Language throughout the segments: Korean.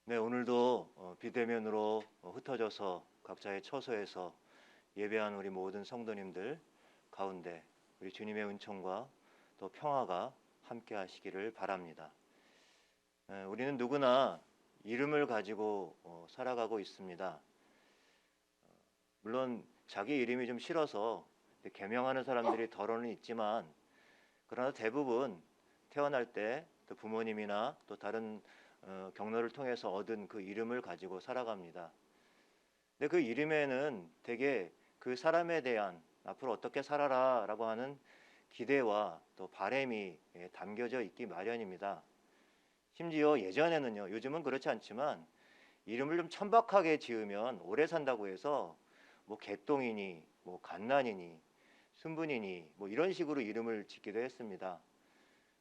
네, 오늘도 비대면으로 흩어져서 각자의 처소에서 예배한 우리 모든 성도님들 가운데 우리 주님의 은총과 또 평화가 함께 하시기를 바랍니다. 우리는 누구나 이름을 가지고 살아가고 있습니다. 물론 자기 이름이 좀 싫어서 개명하는 사람들이 더러는 있지만, 그러나 대부분 태어날 때 또 부모님이나 또 다른 경로를 통해서 얻은 그 이름을 가지고 살아갑니다. 근데 그 이름에는 대개 그 사람에 대한 앞으로 어떻게 살아라라고 하는 기대와 또 바람이 담겨져 있기 마련입니다. 심지어 예전에는요, 요즘은 그렇지 않지만 이름을 좀 천박하게 지으면 오래 산다고 해서 뭐 개똥이니 뭐 갓난이니 순분이니 뭐 이런 식으로 이름을 짓기도 했습니다.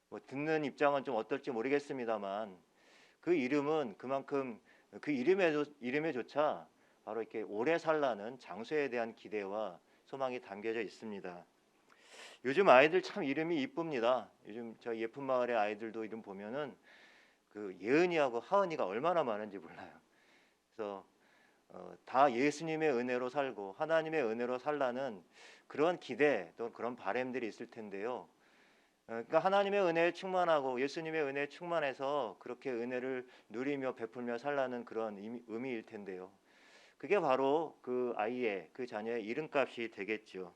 뭐 듣는 입장은 좀 어떨지 모르겠습니다만, 그 이름은 그만큼 그 이름에조차 바로 이렇게 오래 살라는 장소에 대한 기대와 소망이 담겨져 있습니다. 요즘 아이들 참 이름이 이쁩니다. 요즘 저희 예쁜 마을의 아이들도 이름 보면은 그 예은이하고 하은이가 얼마나 많은지 몰라요. 그래서 다 예수님의 은혜로 살고 하나님의 은혜로 살라는 그런 기대 또 그런 바람들이 있을 텐데요. 그러니까 하나님의 은혜에 충만하고 예수님의 은혜에 충만해서 그렇게 은혜를 누리며 베풀며 살라는 그런 의미일 텐데요. 그게 바로 그 아이의 그 자녀의 이름값이 되겠죠.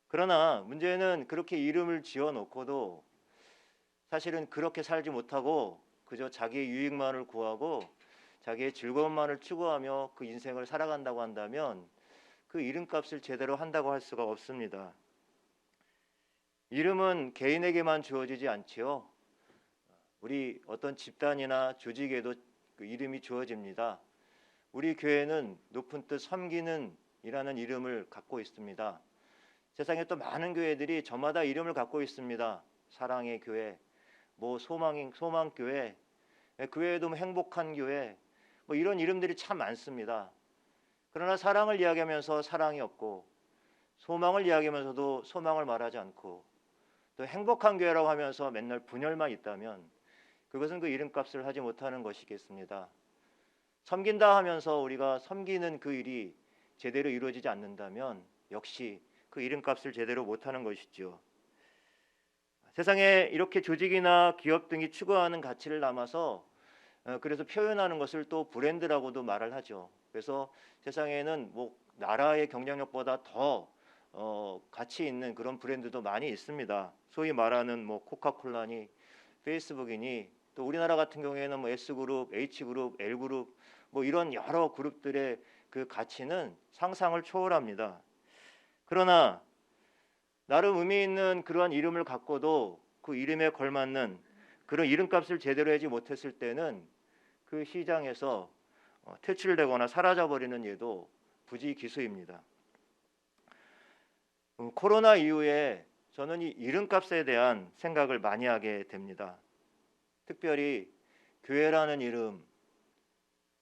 그러나 문제는 그렇게 이름을 지어놓고도 사실은 그렇게 살지 못하고 그저 자기의 유익만을 구하고 자기의 즐거움만을 추구하며 그 인생을 살아간다고 한다면 그 이름값을 제대로 한다고 할 수가 없습니다. 이름은 개인에게만 주어지지 않지요. 우리 어떤 집단이나 조직에도 그 이름이 주어집니다. 우리 교회는 높은 뜻 섬기는 이라는 이름을 갖고 있습니다. 세상에 또 많은 교회들이 저마다 이름을 갖고 있습니다. 사랑의 교회, 뭐 소망교회, 그 외에도 뭐 행복한 교회, 뭐 이런 이름들이 참 많습니다. 그러나 사랑을 이야기하면서 사랑이 없고, 소망을 이야기하면서도 소망을 말하지 않고, 또 행복한 교회라고 하면서 맨날 분열만 있다면 그것은 그 이름값을 하지 못하는 것이겠습니다. 섬긴다 하면서 우리가 섬기는 그 일이 제대로 이루어지지 않는다면 역시 그 이름값을 제대로 못하는 것이죠. 세상에 이렇게 조직이나 기업 등이 추구하는 가치를 담아서 그래서 표현하는 것을 또 브랜드라고도 말을 하죠. 그래서 세상에는 뭐 나라의 경쟁력보다 더 가치 있는 그런 브랜드도 많이 있습니다. 소위 말하는 뭐 코카콜라니 페이스북이니 또 우리나라 같은 경우에는 뭐 S그룹, H그룹, L그룹 뭐 이런 여러 그룹들의 그 가치는 상상을 초월합니다. 그러나 나름 의미 있는 그러한 이름을 갖고도 그 이름에 걸맞는 그런 이름값을 제대로 하지 못했을 때는 그 시장에서 퇴출되거나 사라져버리는 예도 부지기수입니다. 코로나 이후에 저는 이 이름값에 대한 생각을 많이 하게 됩니다. 특별히 교회라는 이름,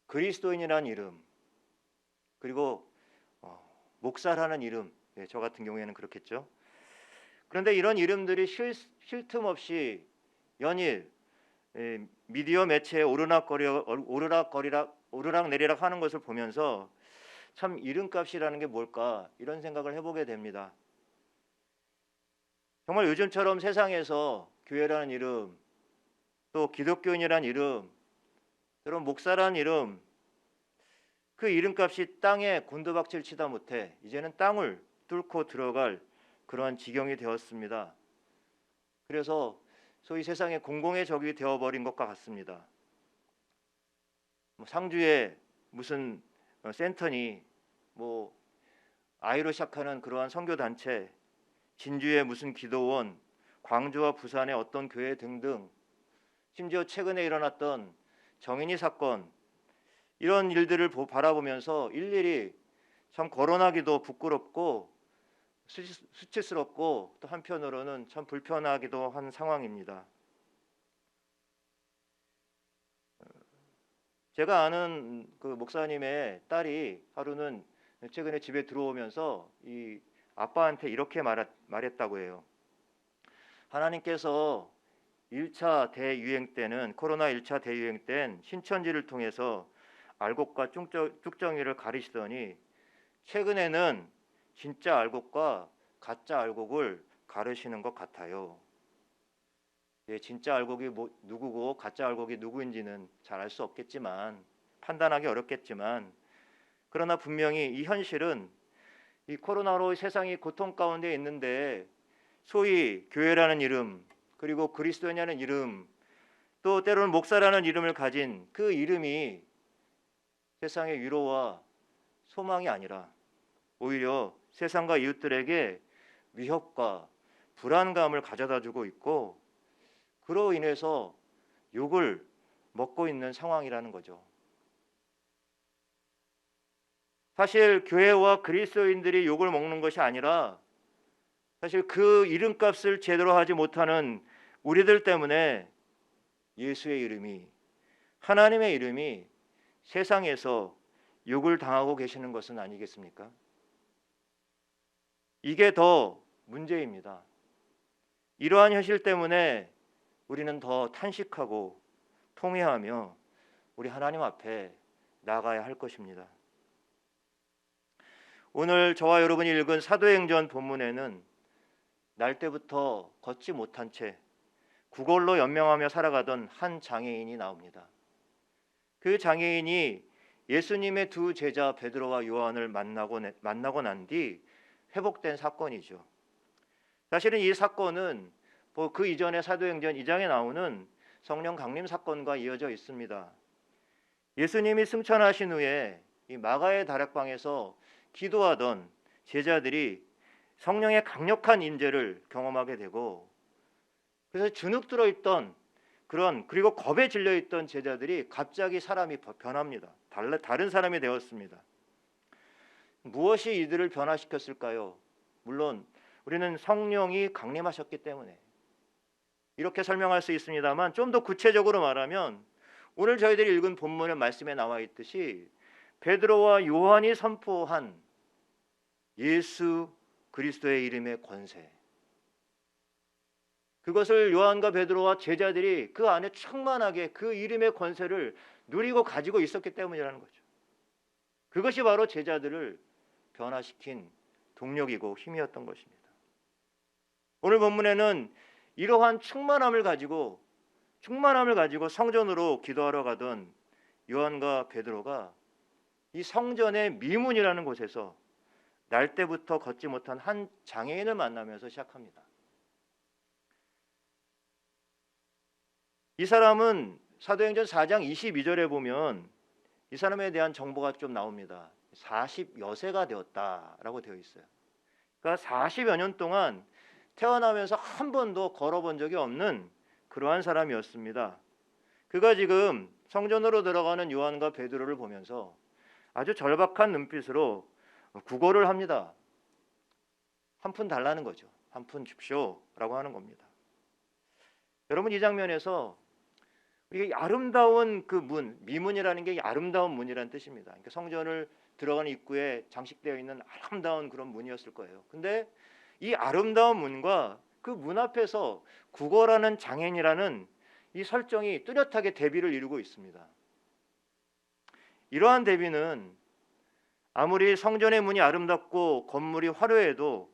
그리스도인이라는 이름, 그리고 목사라는 이름, 저 같은 경우에는 그렇겠죠. 그런데 이런 이름들이 쉴 틈 없이 연일 미디어 매체에 오르락내리락 하는 것을 보면서 참 이름값이라는 게 뭘까 이런 생각을 해보게 됩니다. 정말 요즘처럼 세상에서 교회라는 이름, 또 기독교인이라는 이름, 그런 목사라는 이름, 그 이름값이 땅에 곤두박질 치다 못해 이제는 땅을 뚫고 들어갈 그러한 지경이 되었습니다. 그래서 소위 세상의 공공의 적이 되어버린 것과 같습니다. 상주에 무슨 센터니, 뭐 아이로 시작하는 그러한 선교 단체, 진주의 무슨 기도원, 광주와 부산의 어떤 교회 등등, 심지어 최근에 일어났던 정인이 사건, 이런 일들을 바라보면서 일일이 참 거론하기도 부끄럽고 수치스럽고 또 한편으로는 참 불편하기도 한 상황입니다. 제가 아는 그 목사님의 딸이 하루는 최근에 집에 들어오면서 이 아빠한테 이렇게 말했다고 해요. 하나님께서 1차 대유행 때는 코로나 1차 대유행 땐 신천지를 통해서 알곡과 쭉정이를 가리시더니 최근에는 진짜 알곡과 가짜 알곡을 가르시는 것 같아요. 예, 진짜 알곡이 누구고 가짜 알곡이 누구인지는 잘 알 수 없겠지만 판단하기 어렵겠지만 그러나 분명히 이 현실은 이 코로나로 세상이 고통 가운데 있는데 소위 교회라는 이름 그리고 그리스도인이라는 이름 또 때로는 목사라는 이름을 가진 그 이름이 세상의 위로와 소망이 아니라 오히려 세상과 이웃들에게 위협과 불안감을 가져다 주고 있고 그로 인해서 욕을 먹고 있는 상황이라는 거죠. 사실 교회와 그리스도인들이 욕을 먹는 것이 아니라 사실 그 이름값을 제대로 하지 못하는 우리들 때문에 예수의 이름이 하나님의 이름이 세상에서 욕을 당하고 계시는 것은 아니겠습니까? 이게 더 문제입니다. 이러한 현실 때문에 우리는 더 탄식하고 통회하며 우리 하나님 앞에 나가야 할 것입니다. 오늘 저와 여러분이 읽은 사도행전 본문에는 날 때부터 걷지 못한 채 구걸로 연명하며 살아가던 한 장애인이 나옵니다. 그 장애인이 예수님의 두 제자 베드로와 요한을 만나고 난 뒤 회복된 사건이죠. 사실은 이 사건은 그 이전의 사도행전 2장에 나오는 성령 강림 사건과 이어져 있습니다. 예수님이 승천하신 후에 이 마가의 다락방에서 기도하던 제자들이 성령의 강력한 임재를 경험하게 되고 그래서 주눅 들어있던 그리고 겁에 질려있던 제자들이 갑자기 사람이 변합니다. 다른 사람이 되었습니다. 무엇이 이들을 변화시켰을까요? 물론 우리는 성령이 강림하셨기 때문에 이렇게 설명할 수 있습니다만 좀 더 구체적으로 말하면 오늘 저희들이 읽은 본문의 말씀에 나와 있듯이 베드로와 요한이 선포한 예수 그리스도의 이름의 권세 그것을 요한과 베드로와 제자들이 그 안에 충만하게 그 이름의 권세를 누리고 가지고 있었기 때문이라는 거죠. 그것이 바로 제자들을 변화시킨 동력이고 힘이었던 것입니다. 오늘 본문에는 이러한 충만함을 가지고 성전으로 기도하러 가던 요한과 베드로가 이 성전의 미문이라는 곳에서 날 때부터 걷지 못한 한 장애인을 만나면서 시작합니다. 이 사람은 사도행전 4장 22절에 보면 이 사람에 대한 정보가 좀 나옵니다. 40여 세가 되었다라고 되어 있어요. 그러니까 40여 년 동안 태어나면서 한 번도 걸어본 적이 없는 그러한 사람이었습니다. 그가 지금 성전으로 들어가는 요한과 베드로를 보면서 아주 절박한 눈빛으로 구걸을 합니다. 한 푼 달라는 거죠. 한 푼 줍쇼라고 하는 겁니다. 여러분 이 장면에서 이게 아름다운 그 미문이라는 게 아름다운 문이라는 뜻입니다. 그러니까 성전을 들어가는 입구에 장식되어 있는 아름다운 그런 문이었을 거예요. 근데 이 아름다운 문과 그 문 앞에서 구걸하는 장애인이라는 이 설정이 뚜렷하게 대비를 이루고 있습니다. 이러한 대비는 아무리 성전의 문이 아름답고 건물이 화려해도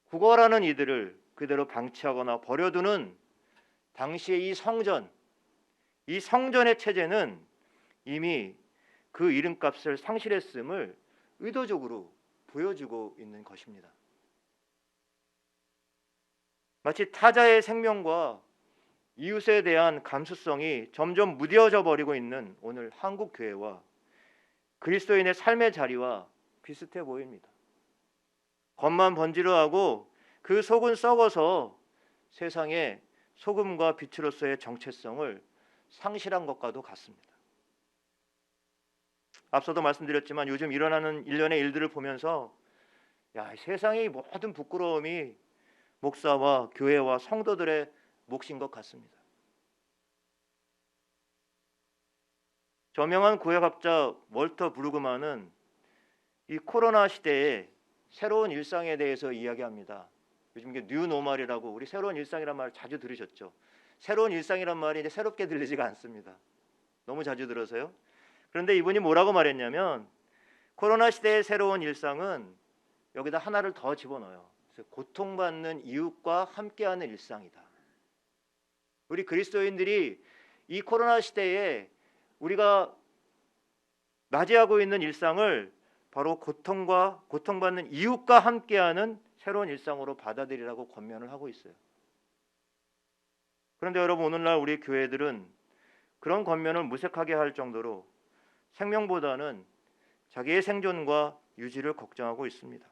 구걸하는 이들을 그대로 방치하거나 버려두는 당시의 이 성전의 체제는 이미 그 이름값을 상실했음을 의도적으로 보여주고 있는 것입니다. 마치 타자의 생명과 이웃에 대한 감수성이 점점 무뎌져 버리고 있는 오늘 한국 교회와 그리스도인의 삶의 자리와 비슷해 보입니다. 겉만 번지르하고 그 속은 썩어서 세상에 소금과 빛으로서의 정체성을 상실한 것과도 같습니다. 앞서도 말씀드렸지만 요즘 일어나는 일련의 일들을 보면서 세상의 모든 부끄러움이 목사와 교회와 성도들의 몫인 것 같습니다. 저명한 구역학자 월터 브루그만은 이 코로나 시대에 새로운 일상에 대해서 이야기합니다. 요즘 이게 뉴노멀이라고 우리 새로운 일상이란 말 자주 들으셨죠. 새로운 일상이란 말이 이제 새롭게 들리지가 않습니다. 너무 자주 들어서요. 그런데 이분이 뭐라고 말했냐면 코로나 시대의 새로운 일상은 여기다 하나를 더 집어넣어요. 그래서 고통받는 이웃과 함께하는 일상이다. 우리 그리스도인들이 이 코로나 시대에 우리가 맞이하고 있는 일상을 바로 고통받는 이웃과 함께하는 새로운 일상으로 받아들이라고 권면을 하고 있어요. 그런데 여러분, 오늘날 우리 교회들은 그런 권면을 무색하게 할 정도로 생명보다는 자기의 생존과 유지를 걱정하고 있습니다.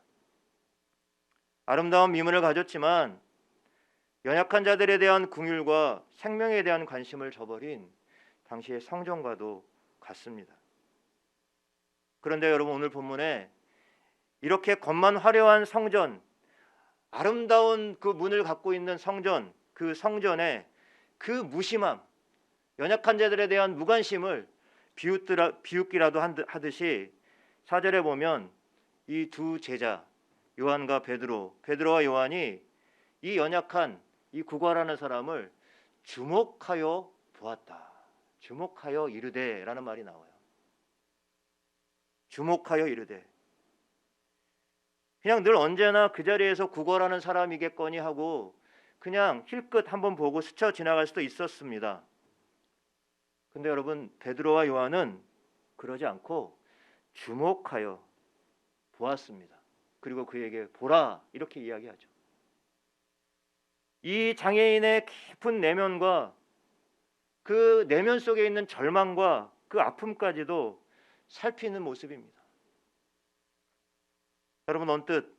아름다운 미문을 가졌지만 연약한 자들에 대한 긍휼과 생명에 대한 관심을 저버린 당시의 성전과도 같습니다. 그런데 여러분, 오늘 본문에 이렇게 겉만 화려한 성전, 아름다운 그 문을 갖고 있는 성전, 그 성전에 그 무심함, 연약한 자들에 대한 무관심을 비웃기라도 하듯이 4절에 보면 이 두 제자 요한과 베드로와 요한이 이 연약한 이 구걸하는 사람을 주목하여 보았다. 주목하여 이르되라는 말이 나와요. 주목하여 이르되. 그냥 늘 언제나 그 자리에서 구걸하는 사람이겠거니 하고 그냥 힐끗 한번 보고 스쳐 지나갈 수도 있었습니다. 근데 여러분, 베드로와 요한은 그러지 않고 주목하여 보았습니다. 그리고 그에게 보라 이렇게 이야기하죠. 이 장애인의 깊은 내면과 그 내면 속에 있는 절망과 그 아픔까지도 살피는 모습입니다. 여러분, 언뜻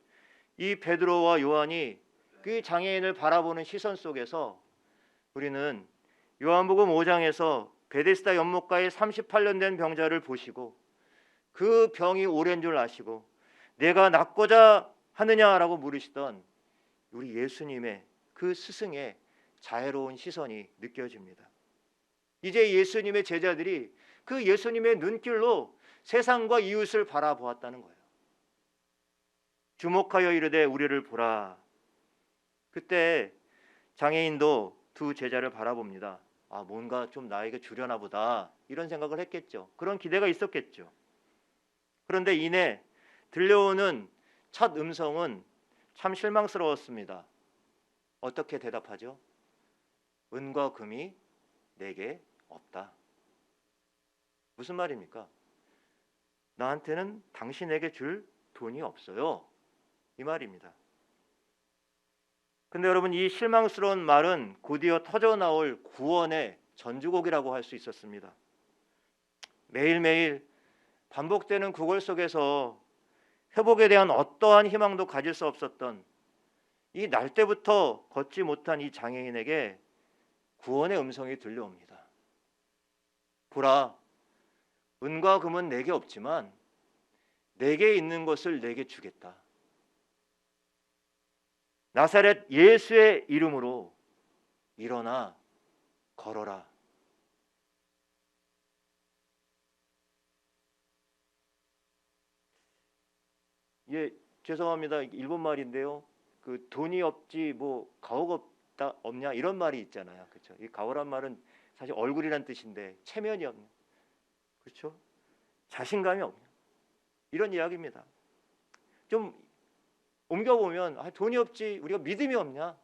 이 베드로와 요한이 그 장애인을 바라보는 시선 속에서 우리는 요한복음 5장에서 베데스다 연못가에 38년 된 병자를 보시고 그 병이 오랜 줄 아시고 내가 낫고자 하느냐라고 물으시던 우리 예수님의 그 스승의 자애로운 시선이 느껴집니다. 이제 예수님의 제자들이 그 예수님의 눈길로 세상과 이웃을 바라보았다는 거예요. 주목하여 이르되 우리를 보라. 그때 장애인도 두 제자를 바라봅니다. 아, 뭔가 좀 나에게 주려나 보다 이런 생각을 했겠죠. 그런 기대가 있었겠죠. 그런데 이내 들려오는 첫 음성은 참 실망스러웠습니다. 어떻게 대답하죠? 은과 금이 내게 없다. 무슨 말입니까? 나한테는 당신에게 줄 돈이 없어요. 이 말입니다. 근데 여러분, 이 실망스러운 말은 곧이어 터져나올 구원의 전주곡이라고 할 수 있었습니다. 매일매일 반복되는 구걸 속에서 회복에 대한 어떠한 희망도 가질 수 없었던 이 날 때부터 걷지 못한 이 장애인에게 구원의 음성이 들려옵니다. 보라, 은과 금은 내게 없지만 내게 있는 것을 내게 주겠다. 나사렛 예수의 이름으로 일어나 걸어라. 예, 죄송합니다. 일본 말인데요. 그 돈이 없지 뭐 가오가 없냐 이런 말이 있잖아요. 그렇죠? 이 가오란 말은 사실 얼굴이란 뜻인데 체면이 없냐. 그렇죠? 자신감이 없냐. 이런 이야기입니다. 좀 옮겨보면 돈이 없지 우리가 믿음이 없냐.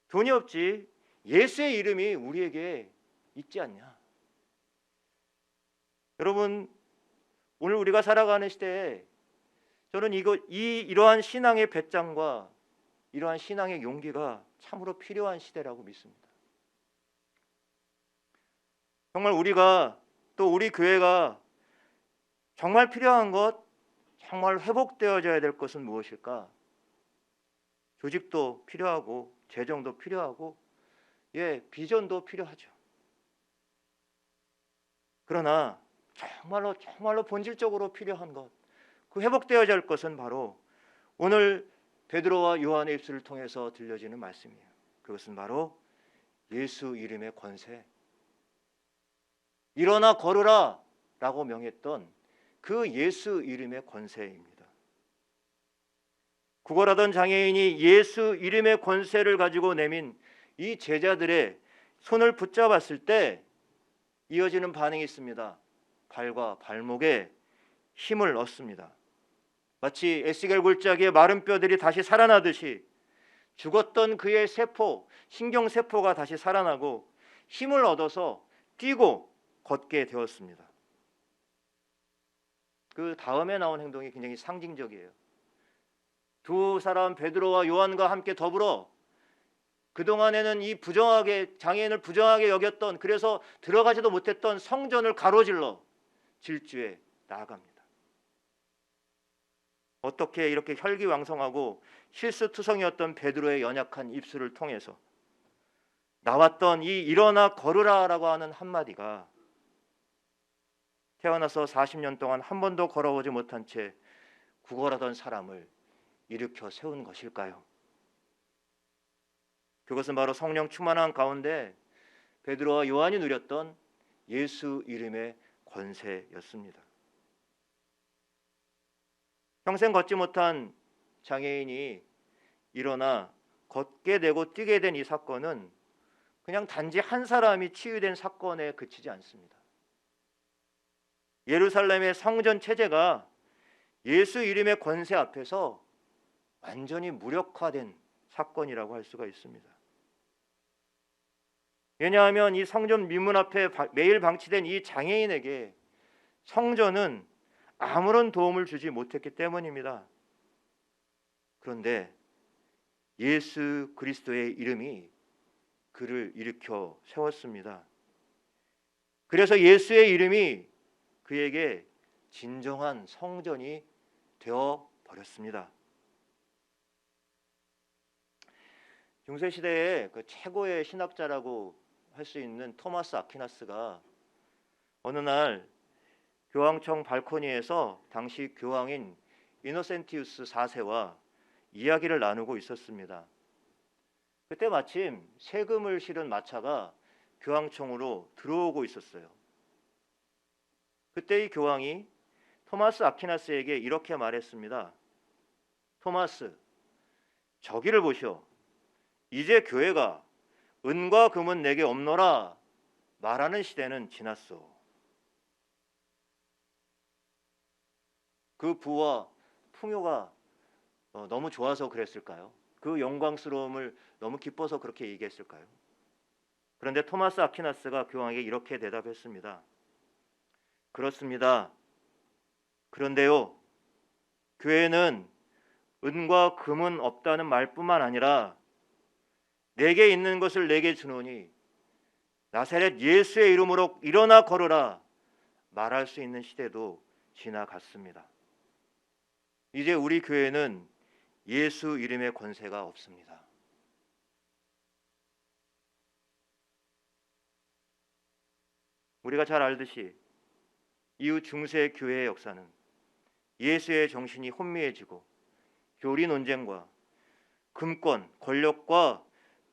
돈이 없지 예수의 이름이 우리에게 있지 않냐. 여러분, 오늘 우리가 살아가는 시대에 저는 이러한 신앙의 배짱과 이러한 신앙의 용기가 참으로 필요한 시대라고 믿습니다. 정말 우리가 또 우리 교회가 정말 필요한 것, 정말 회복되어져야 될 것은 무엇일까? 조직도 필요하고 재정도 필요하고 비전도 필요하죠. 그러나 정말로 본질적으로 필요한 것, 그 회복되어야 할 것은 바로 오늘 베드로와 요한의 입술을 통해서 들려지는 말씀이에요. 그것은 바로 예수 이름의 권세. 일어나 걸으라 라고 명했던 그 예수 이름의 권세입니다. 구걸하던 장애인이 예수 이름의 권세를 가지고 내민 이 제자들의 손을 붙잡았을 때 이어지는 반응이 있습니다. 발과 발목에 힘을 얻습니다. 마치 에스겔 골짜기의 마른 뼈들이 다시 살아나듯이 죽었던 그의 세포, 신경세포가 다시 살아나고 힘을 얻어서 뛰고 걷게 되었습니다. 그 다음에 나온 행동이 굉장히 상징적이에요. 두 사람 베드로와 요한과 함께 더불어 그동안에는 이 부정하게 장애인을 부정하게 여겼던, 그래서 들어가지도 못했던 성전을 가로질러 질주에 나아갑니다. 어떻게 이렇게 혈기왕성하고 실수투성이었던 베드로의 연약한 입술을 통해서 나왔던 이 일어나 걸으라라고 하는 한마디가 태어나서 40년 동안 한 번도 걸어보지 못한 채 구걸하던 사람을 일으켜 세운 것일까요? 그것은 바로 성령 충만한 가운데 베드로와 요한이 누렸던 예수 이름의 권세였습니다. 평생 걷지 못한 장애인이 일어나 걷게 되고 뛰게 된 이 사건은 그냥 단지 한 사람이 치유된 사건에 그치지 않습니다. 예루살렘의 성전 체제가 예수 이름의 권세 앞에서 완전히 무력화된 사건이라고 할 수가 있습니다. 왜냐하면 이 성전 미문 앞에 매일 방치된 이 장애인에게 성전은 아무런 도움을 주지 못했기 때문입니다. 그런데 예수 그리스도의 이름이 그를 일으켜 세웠습니다. 그래서 예수의 이름이 그에게 진정한 성전이 되어 버렸습니다. 중세 시대의 그 최고의 신학자라고 할 수 있는 토마스 아퀴나스가 어느 날 교황청 발코니에서 당시 교황인 이노센티우스 4세와 이야기를 나누고 있었습니다. 그때 마침 세금을 실은 마차가 교황청으로 들어오고 있었어요. 그때 이 교황이 토마스 아퀴나스에게 이렇게 말했습니다. 토마스, 저기를 보시오. 이제 교회가 은과 금은 내게 없노라 말하는 시대는 지났소. 그 부와 풍요가 너무 좋아서 그랬을까요? 그 영광스러움을 너무 기뻐서 그렇게 얘기했을까요? 그런데 토마스 아퀴나스가 교황에게 이렇게 대답했습니다. 그렇습니다. 그런데요, 교회는 은과 금은 없다는 말뿐만 아니라 내게 있는 것을 내게 주노니 나사렛 예수의 이름으로 일어나 걸으라 말할 수 있는 시대도 지나갔습니다. 이제 우리 교회는 예수 이름의 권세가 없습니다. 우리가 잘 알듯이 이후 중세 교회의 역사는 예수의 정신이 혼미해지고 교리 논쟁과 금권, 권력과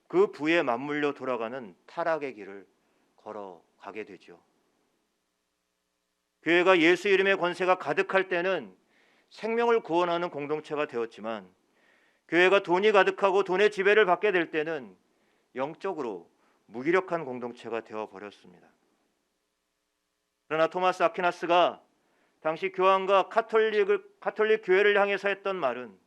그 부에 맞물려 돌아가는 타락의 길을 걸어가게 되죠. 교회가 예수 이름의 권세가 가득할 때는 생명을 구원하는 공동체가 되었지만, 교회가 돈이 가득하고 돈의 지배를 받게 될 때는 영적으로 무기력한 공동체가 되어버렸습니다. 그러나 토마스 아퀴나스가 당시 교황과 카톨릭 교회를 향해서 했던 말은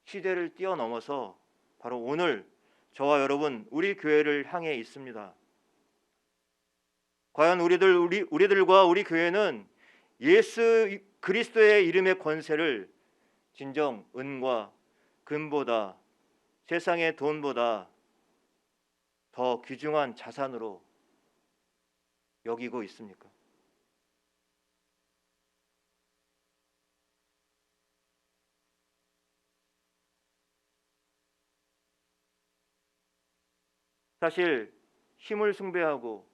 시대를 뛰어넘어서 바로 오늘 저와 여러분, 우리 교회를 향해 있습니다. 과연 우리들과 우리 교회는 예수 그리스도의 이름의 권세를 진정 은과 금보다, 세상의 돈보다 더 귀중한 자산으로 여기고 있습니까? 사실 힘을 숭배하고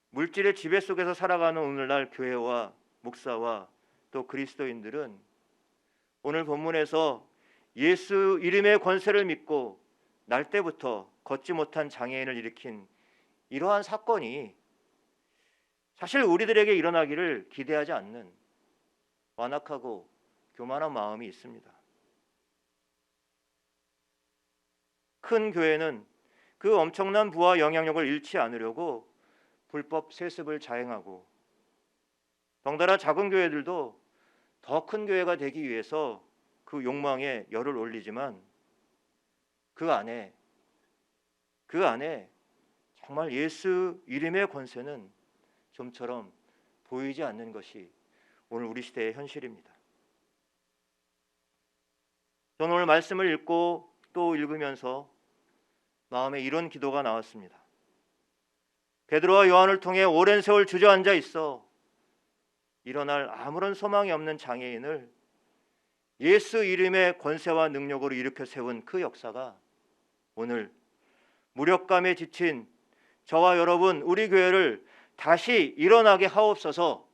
물질의 지배 속에서 살아가는 오늘날 교회와 목사와 또 그리스도인들은 오늘 본문에서 예수 이름의 권세를 믿고 날 때부터 걷지 못한 장애인을 일으킨 이러한 사건이 사실 우리들에게 일어나기를 기대하지 않는 완악하고 교만한 마음이 있습니다. 큰 교회는 그 엄청난 부와 영향력을 잃지 않으려고 불법 세습을 자행하고, 덩달아 작은 교회들도 더 큰 교회가 되기 위해서 그 욕망에 열을 올리지만 그 안에 정말 예수 이름의 권세는 좀처럼 보이지 않는 것이 오늘 우리 시대의 현실입니다. 저는 오늘 말씀을 읽고 또 읽으면서 마음에 이런 기도가 나왔습니다. 베드로와 요한을 통해 오랜 세월 주저앉아 있어 일어날 아무런 소망이 없는 장애인을 예수 이름의 권세와 능력으로 일으켜 세운 그 역사가 오늘 무력감에 지친 저와 여러분, 우리 교회를 다시 일어나게 하옵소서.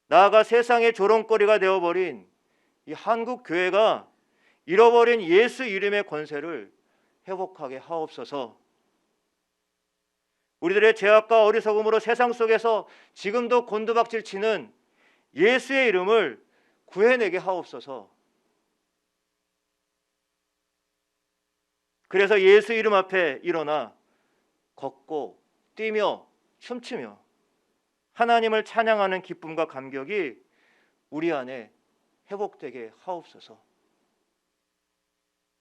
나아가 세상의 조롱거리가 되어버린 이 한국 교회가 잃어버린 예수 이름의 권세를 회복하게 하옵소서. 우리들의 죄악과 어리석음으로 세상 속에서 지금도 곤두박질 치는 예수의 이름을 구해내게 하옵소서. 그래서 예수 이름 앞에 일어나 걷고 뛰며 춤추며 하나님을 찬양하는 기쁨과 감격이 우리 안에 회복되게 하옵소서.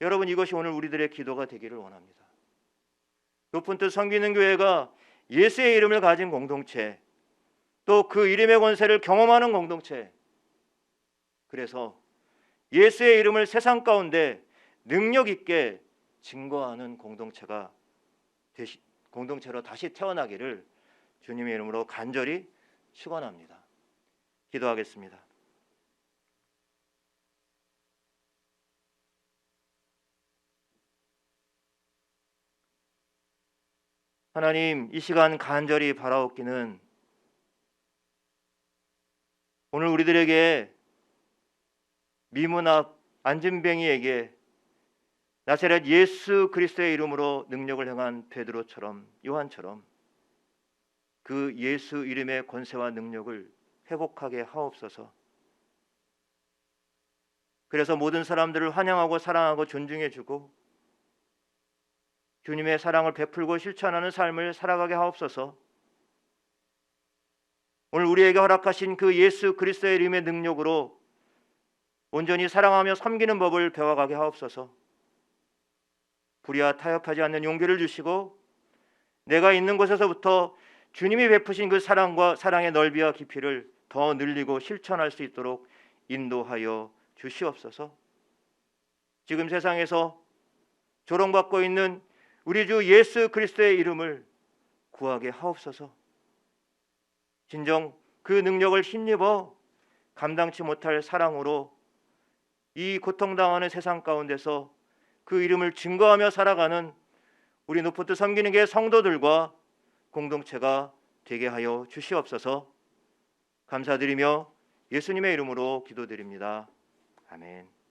여러분, 이것이 오늘 우리들의 기도가 되기를 원합니다. 높은 뜻 섬기는 교회가 예수의 이름을 가진 공동체, 또 그 이름의 권세를 경험하는 공동체, 그래서 예수의 이름을 세상 가운데 능력 있게 증거하는 공동체로 다시 태어나기를 주님의 이름으로 간절히 축원합니다. 기도하겠습니다. 하나님, 이 시간 간절히 바라옵기는 오늘 우리들에게 미문 앞 안진뱅이에게 나사렛 예수 그리스도의 이름으로 능력을 행한 베드로처럼, 요한처럼 그 예수 이름의 권세와 능력을 회복하게 하옵소서. 그래서 모든 사람들을 환영하고 사랑하고 존중해주고 주님의 사랑을 베풀고 실천하는 삶을 살아가게 하옵소서. 오늘 우리에게 허락하신 그 예수 그리스도의 이름의 능력으로 온전히 사랑하며 섬기는 법을 배워가게 하옵소서. 불의와 타협하지 않는 용기를 주시고 내가 있는 곳에서부터 주님이 베푸신 그 사랑과 사랑의 넓이와 깊이를 더 늘리고 실천할 수 있도록 인도하여 주시옵소서. 지금 세상에서 조롱받고 있는 우리 주 예수 그리스도의 이름을 구하게 하옵소서. 진정 그 능력을 힘입어 감당치 못할 사랑으로 이 고통당하는 세상 가운데서 그 이름을 증거하며 살아가는 우리 높은 뜻 섬기는 게 성도들과 공동체가 되게 하여 주시옵소서. 감사드리며 예수님의 이름으로 기도드립니다. 아멘.